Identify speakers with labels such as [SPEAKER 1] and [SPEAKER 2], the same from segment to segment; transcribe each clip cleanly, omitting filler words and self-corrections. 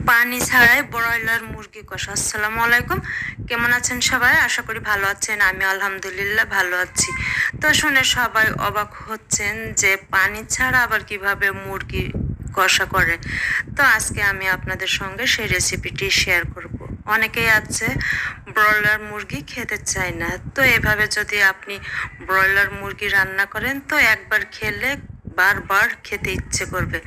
[SPEAKER 1] পানি ছাড়াই ব্রয়লার মুরগি কষা। আসসালামু আলাইকুম, কেমন আছেন সবাই? আশা করি ভালো আছেন। আমি আলহামদুলিল্লাহ ভালো আছি। তো শুনে সবাই অবাক হচ্ছেন যে পানি ছাড়া আবার কিভাবে মুরগি কষা করে। তো আজকে আমি আপনাদের সঙ্গে সেই রেসিপিটি শেয়ার করব। অনেকেই আছে ব্রয়লার মুরগি খেতে চায় না, তো এভাবে যদি আপনি ব্রয়লার মুরগি রান্না করেন তো একবার খেলে বারবার খেতে ইচ্ছে করবে।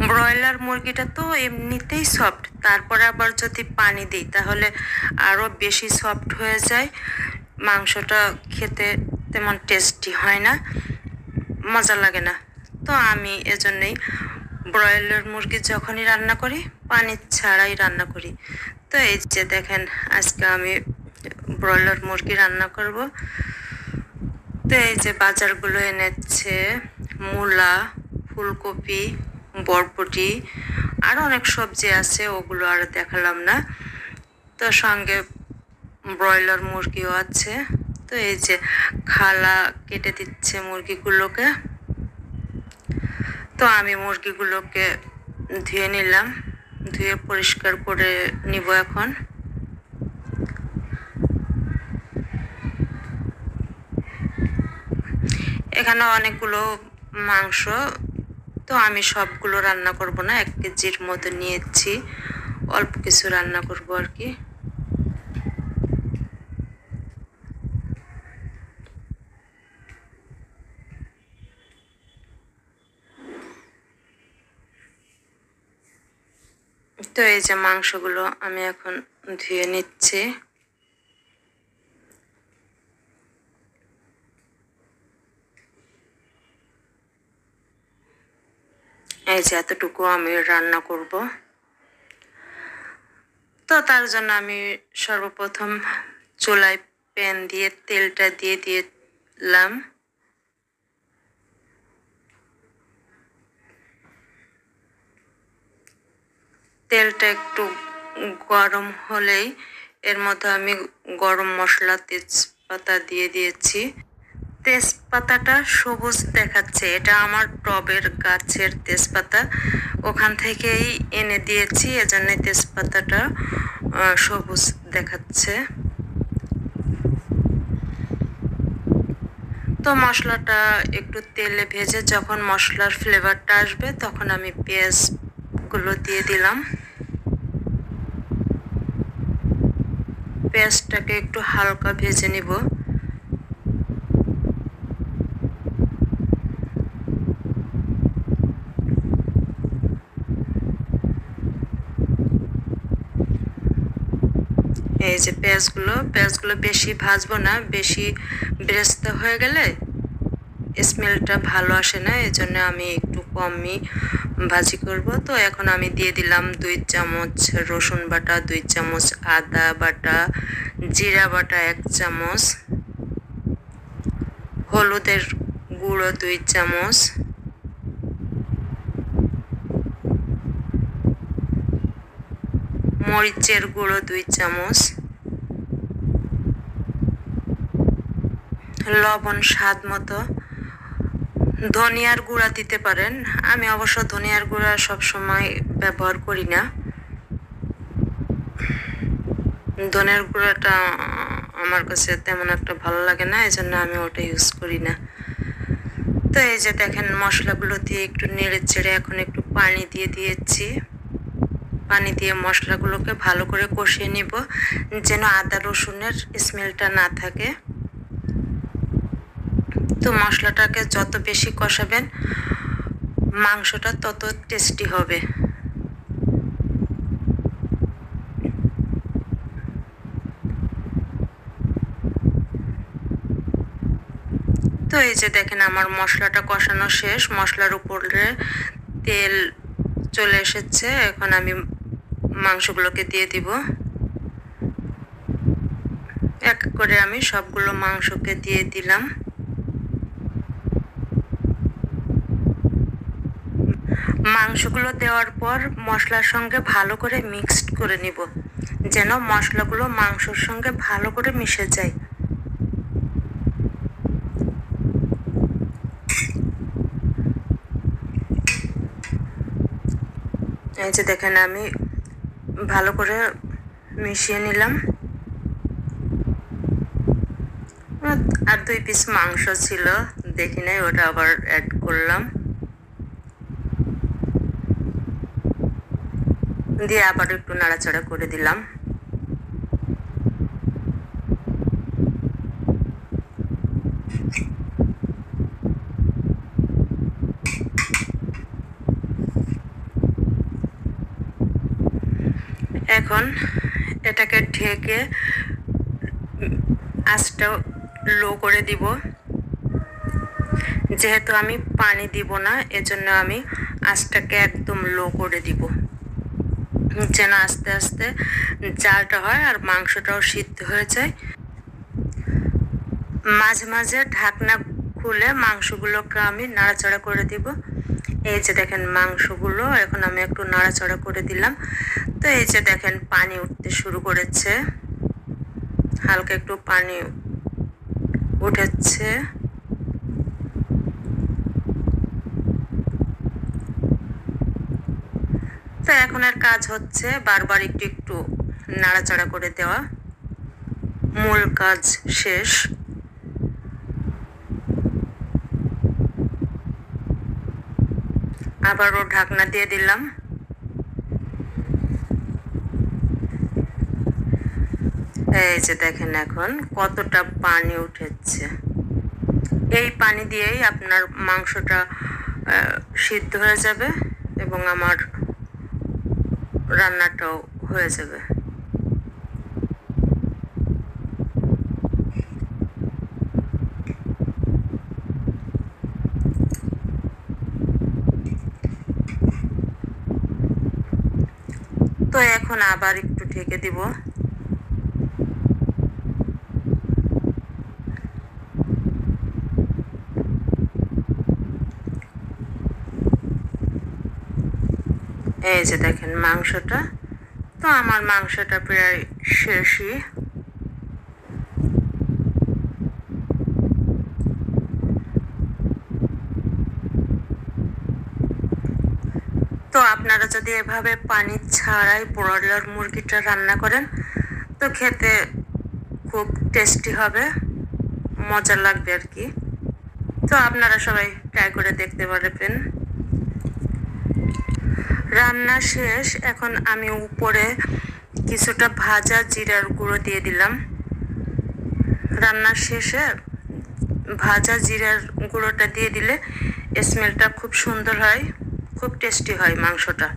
[SPEAKER 1] ব্রয়লার মুরগিটা তো এমনিতেই সফট, তারপরে আবার যদি পানি দিই তাহলে আরও বেশি সফট হয়ে যায়। মাংসটা খেতে তেমন টেস্টি হয় না, মজা লাগে না। তো আমি এজন্যই ব্রয়লার মুরগি যখনই রান্না করি পানি ছাড়াই রান্না করি। তো এই যে দেখেন, আজকে আমি ব্রয়লার মুরগি রান্না করব। তো এই যে বাজারগুলো এনেছে, মূলা, ফুলকপি, বরবটি, আরও অনেক সবজি আছে, ওগুলো আর দেখালাম না। তো সঙ্গে ব্রয়লার মুরগিও আছে। তো এই যে খালা কেটে দিচ্ছে মুরগিগুলোকে। তো আমি মুরগিগুলোকে ধুয়ে নিলাম, ধুয়ে পরিষ্কার করে নিব এখন। এখানে অনেকগুলো মাংস, তো আমি সবগুলো রান্না করব না, 1 কেজির মতো নিয়েছি, অল্প কিছু রান্না করব আর কি। তো এই যে মাংসগুলো আমি এখন ধুয়ে নিচ্ছি। এই যে এতটুকু আমি রান্না করব। তো তার জন্য আমি সর্বপ্রথম চুলায় প্যান দিয়ে তেলটা দিয়ে দিলাম। তেলটা একটু গরম হলেই এর মধ্যে আমি গরম মশলা, তেজপাতা দিয়ে দিয়েছি। তেজপাতাটা সবুজ দেখাচ্ছে, এটা আমার টবের গাছের তেজপাতা, ওখান থেকেই এনে দিয়েছি, এজন্য তেজপাতাটা সবুজ দেখাচ্ছে। তো মশলাটা একটু তেলে ভেজে যখন মশলার ফ্লেভারটা আসবে তখন আমি পেঁয়াজগুলো দিয়ে দিলাম। পেঁয়াজটাকে একটু হালকা ভেজে নিব। এই যে পেঁয়াজগুলো বেশি ভাজবো না, বেশি বেরেস্তা হয়ে গেলে স্মেলটা ভালো আসে না, এজন্য আমি একটু কমই ভাজি করব। তো এখন আমি দিয়ে দিলাম 2 চামচ রসুন বাটা, 2 চামচ আদা বাটা, জিরা বাটা 1 চামচ, হলুদের গুঁড়ো 2 চামচ, মরিচের গুঁড়ো 2 চামচ, লবণ স্বাদ মতো, ধনিয়ার গুঁড়া দিতে পারেন। আমি অবশ্য ধনিয়ার গুঁড়া সবসময় ব্যবহার করি না, ধনিয়ার গুঁড়াটা আমার কাছে তেমন একটা ভালো লাগে না, এজন্য আমি ওটা ইউজ করি না। তো এই যে দেখেন মশলাগুলো দিয়ে একটু নেড়ে চেড়ে এখন একটু পানি দিয়ে দিয়েছি। পানি দিয়ে মশলাগুলোকে ভালো করে কষিয়ে নিব, যেন আদা রসুনের স্মেলটা না থাকে। তো মশলাটাকে যত বেশি কষাবেন মাংসটা তত টেস্টি হবে। তো এই যে দেখেন আমার মশলাটা কষানো শেষ, মশলার উপরে তেল চলে এসেছে। এখন আমি মাংসগুলোকে দিয়ে দিব। এক করে আমি সবগুলো মাংসকে দিয়ে দিলাম। মাংসগুলো দেওয়ার পর মশলার সঙ্গে ভালো করে মিক্সড করে নিব, যেন মশলাগুলো মাংসের সঙ্গে ভালো করে মিশে যায়। এই যে দেখেন আমি ভালো করে মিশিয়ে নিলাম। আর 2 পিস মাংস ছিল, দেখি নাই, ওটা আবার অ্যাড করলাম, দিয়ে আবার একটু নাড়াচাড়া করে দিলাম। এখন এটাকে ঢেকে আঁচটা লো করে দিব। যেহেতু আমি পানি দিব না, এজন্য আমি আঁচটাকে একদম লো করে দিব, যেন আস্তে আস্তে জালটা হয় আর মাংসটাও সিদ্ধ হয়ে যায়। মাঝে মাঝে ঢাকনা খুলে মাংসগুলোকে আমি নাড়াচাড়া করে দিব। এই যে দেখেন মাংসগুলো এখন আমি একটু নাড়াচাড়া করে দিলাম। তো এই যে দেখেন পানি উঠতে শুরু করেছে, হালকা একটু পানি উঠেছে। তো এখন আর কাজ হচ্ছে বারবার একটু একটু নাড়াচাড়া করে দেওয়া, মূল কাজ শেষ। আবারও ঢাকনা দিয়ে দিলাম। এই যে দেখেন এখন কতটা পানি উঠেছে। এই পানি দিয়েই আপনার মাংসটা সিদ্ধ হয়ে যাবে এবং আমার রান্নাটাও হয়ে যাবে। তো এখন আবার একটু ঢেকে দিব। এই যে দেখেন মাংসটা, তো আমার মাংসটা প্রায় শেষই। তো আপনারা যদি এভাবে পানি ছাড়াই ব্রয়লার মুরগিটা রান্না করেন তো খেতে খুব টেস্টি হবে, মজা লাগবে আর কি। তো আপনারা সবাই ট্রাই করে দেখতে পারবেন। রান্না শেষ, এখন আমি উপরে কিছুটা ভাজা জিরার গুঁড়ো দিয়ে দিলাম। রান্নার শেষে ভাজা জিরার গুঁড়োটা দিয়ে দিলে স্মেলটা খুব সুন্দর হয়, খুব টেস্টি হয় মাংসটা।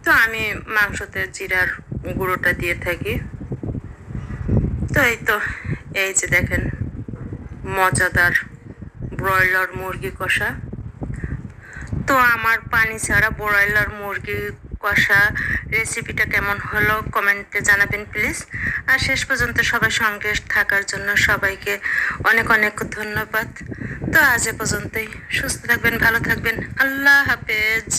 [SPEAKER 1] তো আমি মাংসতে জিরার গুঁড়োটা দিয়ে থাকি। তো এই যে দেখেন মজাদার ব্রয়লার মুরগি কষা। তো আমার পানি ছাড়া ব্রয়লার মুরগি কষা রেসিপিটা কেমন হলো কমেন্টে জানাবেন প্লিজ। আর শেষ পর্যন্ত সবাই সঙ্গে থাকার জন্য সবাইকে অনেক অনেক ধন্যবাদ। তো আজ এ পর্যন্তই, সুস্থ থাকবেন, ভালো থাকবেন, আল্লাহ হাফেজ।